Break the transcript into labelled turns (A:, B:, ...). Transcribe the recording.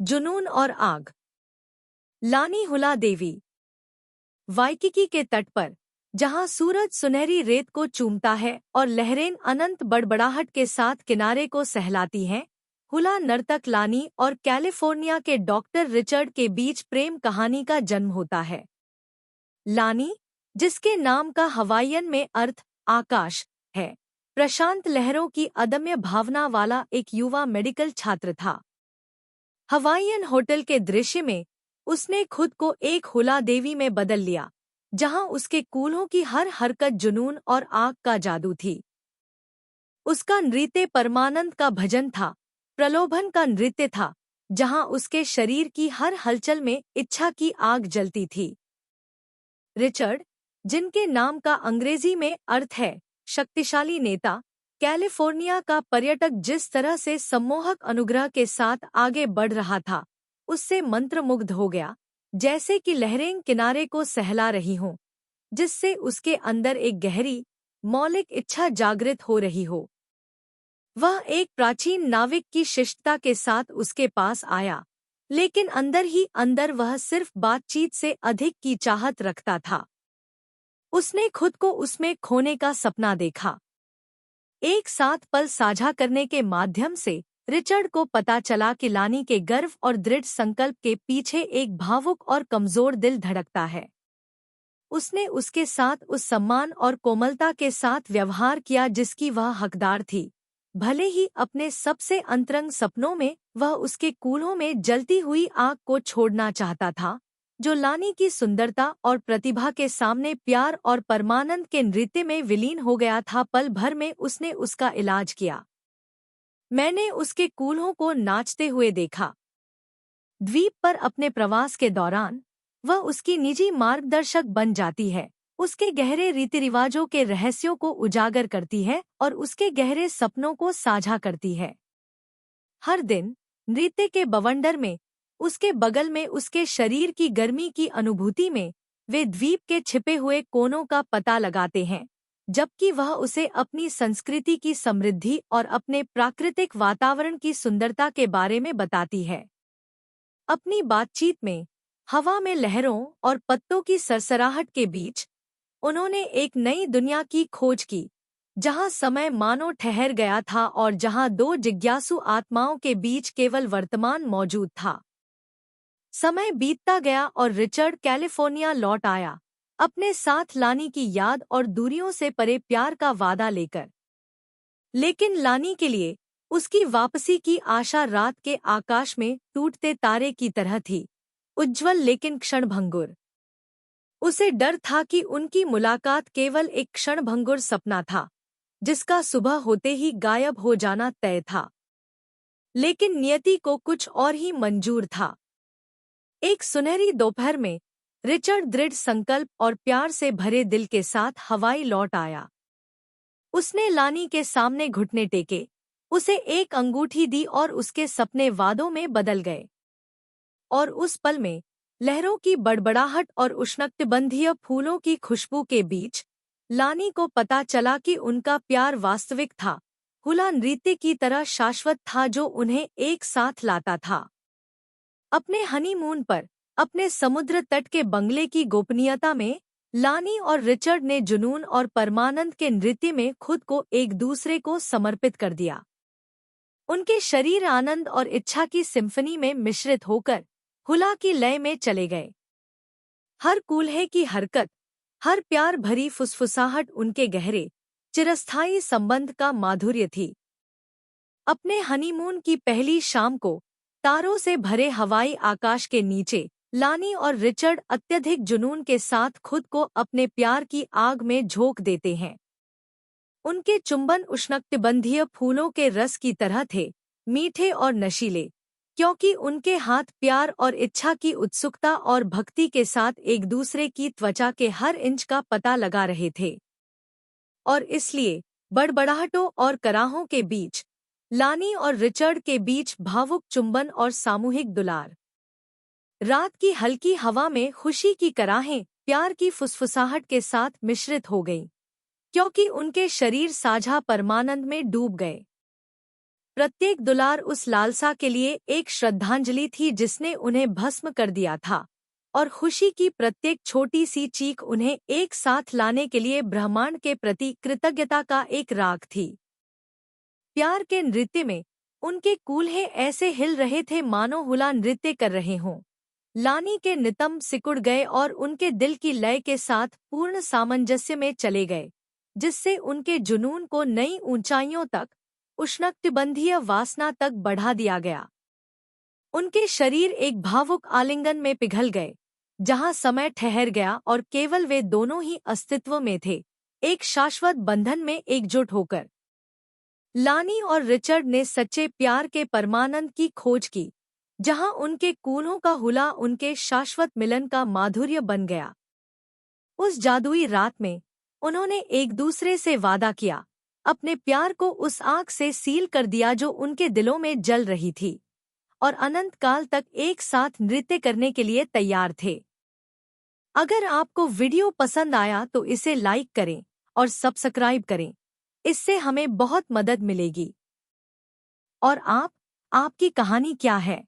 A: जुनून और आग। लानी हुला देवी। वाइकिकी के तट पर, जहां सूरज सुनहरी रेत को चूमता है और लहरें अनंत बड़बड़ाहट के साथ किनारे को सहलाती हैं, हुला नर्तक लानी और कैलिफोर्निया के डॉक्टर रिचर्ड के बीच प्रेम कहानी का जन्म होता है। लानी, जिसके नाम का हवाईयन में अर्थ आकाश है, प्रशांत लहरों की अदम्य भावना वाला एक युवा मेडिकल छात्र था। हवाईयन होटल के दृश्य में उसने खुद को एक हुला देवी में बदल लिया, जहां उसके कूल्हों की हर हरकत जुनून और आग का जादू थी। उसका नृत्य परमानंद का भजन था, प्रलोभन का नृत्य था, जहां उसके शरीर की हर हलचल में इच्छा की आग जलती थी। रिचर्ड, जिनके नाम का अंग्रेजी में अर्थ है शक्तिशाली नेता, कैलिफोर्निया का पर्यटक जिस तरह से सम्मोहक अनुग्रह के साथ आगे बढ़ रहा था, उससे मंत्रमुग्ध हो गया, जैसे कि लहरें किनारे को सहला रही हों, जिससे उसके अंदर एक गहरी, मौलिक इच्छा जागृत हो रही हो। वह एक प्राचीन नाविक की शिष्टता के साथ उसके पास आया, लेकिन अंदर ही अंदर वह सिर्फ बातचीत से अधिक की चाहत रखता था। उसने खुद को उसमें खोने का सपना देखा। एक साथ पल साझा करने के माध्यम से रिचर्ड को पता चला कि लानी के गर्व और दृढ़ संकल्प के पीछे एक भावुक और कमजोर दिल धड़कता है। उसने उसके साथ उस सम्मान और कोमलता के साथ व्यवहार किया जिसकी वह हकदार थी, भले ही अपने सबसे अंतरंग सपनों में वह उसके कूल्हों में जलती हुई आग को छोड़ना चाहता था, जो लानी की सुंदरता और प्रतिभा के सामने प्यार और परमानंद के नृत्य में विलीन हो गया था। पल भर में उसने उसका इलाज किया। मैंने उसके कूल्हों को नाचते हुए देखा। द्वीप पर अपने प्रवास के दौरान वह उसकी निजी मार्गदर्शक बन जाती है, उसके गहरे रीति रिवाजों के रहस्यों को उजागर करती है और उसके गहरे सपनों को साझा करती है। हर दिन नृत्य के बवंडर में, उसके बगल में उसके शरीर की गर्मी की अनुभूति में, वे द्वीप के छिपे हुए कोनों का पता लगाते हैं, जबकि वह उसे अपनी संस्कृति की समृद्धि और अपने प्राकृतिक वातावरण की सुंदरता के बारे में बताती है। अपनी बातचीत में, हवा में लहरों और पत्तों की सरसराहट के बीच, उन्होंने एक नई दुनिया की खोज की, जहां समय मानो ठहर गया था और जहां दो जिज्ञासु आत्माओं के बीच केवल वर्तमान मौजूद था। समय बीतता गया और रिचर्ड कैलिफोर्निया लौट आया, अपने साथ लानी की याद और दूरियों से परे प्यार का वादा लेकर। लेकिन लानी के लिए उसकी वापसी की आशा रात के आकाश में टूटते तारे की तरह थी, उज्ज्वल लेकिन क्षणभंगुर। उसे डर था कि उनकी मुलाकात केवल एक क्षणभंगुर सपना था, जिसका सुबह होते ही गायब हो जाना तय था। लेकिन नियति को कुछ और ही मंजूर था। एक सुनहरी दोपहर में रिचर्ड दृढ़ संकल्प और प्यार से भरे दिल के साथ हवाई लौट आया। उसने लानी के सामने घुटने टेके, उसे एक अंगूठी दी और उसके सपने वादों में बदल गए। और उस पल में, लहरों की बड़बड़ाहट और उष्णकटिबंधीय फूलों की खुशबू के बीच, लानी को पता चला कि उनका प्यार वास्तविक था, हुला नृत्य की तरह शाश्वत था जो उन्हें एक साथ लाता था। अपने हनीमून पर, अपने समुद्र तट के बंगले की गोपनीयता में, लानी और रिचर्ड ने जुनून और परमानंद के नृत्य में खुद को एक दूसरे को समर्पित कर दिया। उनके शरीर आनंद और इच्छा की सिम्फनी में मिश्रित होकर हुला की लय में चले गए। हर कूल्हे की हरकत, हर प्यार भरी फुसफुसाहट उनके गहरे, चिरस्थायी संबंध का माधुर्य थी। अपने हनीमून की पहली शाम को, तारों से भरे हवाई आकाश के नीचे, लानी और रिचर्ड अत्यधिक जुनून के साथ खुद को अपने प्यार की आग में झोंक देते हैं। उनके चुंबन उष्णकटिबंधीय फूलों के रस की तरह थे, मीठे और नशीले, क्योंकि उनके हाथ प्यार और इच्छा की उत्सुकता और भक्ति के साथ एक दूसरे की त्वचा के हर इंच का पता लगा रहे थे। और इसलिए, बड़बड़ाहटों और कराहों के बीच, लानी और रिचर्ड के बीच भावुक चुंबन और सामूहिक दुलार। रात की हल्की हवा में खुशी की कराहें प्यार की फुसफुसाहट के साथ मिश्रित हो गईं, क्योंकि उनके शरीर साझा परमानंद में डूब गए। प्रत्येक दुलार उस लालसा के लिए एक श्रद्धांजलि थी जिसने उन्हें भस्म कर दिया था, और खुशी की प्रत्येक छोटी सी चीख उन्हें एक साथ लाने के लिए ब्रह्मांड के प्रति कृतज्ञता का एक राग थी। प्यार के नृत्य में उनके कूल्हे ऐसे हिल रहे थे मानो हुला नृत्य कर रहे हों। लानी के नितंब सिकुड़ गए और उनके दिल की लय के साथ पूर्ण सामंजस्य में चले गए, जिससे उनके जुनून को नई ऊंचाइयों तक, उष्णकटिबंधीय वासना तक बढ़ा दिया गया। उनके शरीर एक भावुक आलिंगन में पिघल गए, जहां समय ठहर गया और केवल वे दोनों ही अस्तित्व में थे, एक शाश्वत बंधन में एकजुट होकर। लानी और रिचर्ड ने सच्चे प्यार के परमानंद की खोज की, जहां उनके कूल्हों का हुला उनके शाश्वत मिलन का माधुर्य बन गया। उस जादुई रात में उन्होंने एक दूसरे से वादा किया, अपने प्यार को उस आग से सील कर दिया जो उनके दिलों में जल रही थी, और अनंत काल तक एक साथ नृत्य करने के लिए तैयार थे। अगर आपको वीडियो पसंद आया तो इसे लाइक करें और सब्सक्राइब करें, इससे हमें बहुत मदद मिलेगी। और आपकी कहानी क्या है?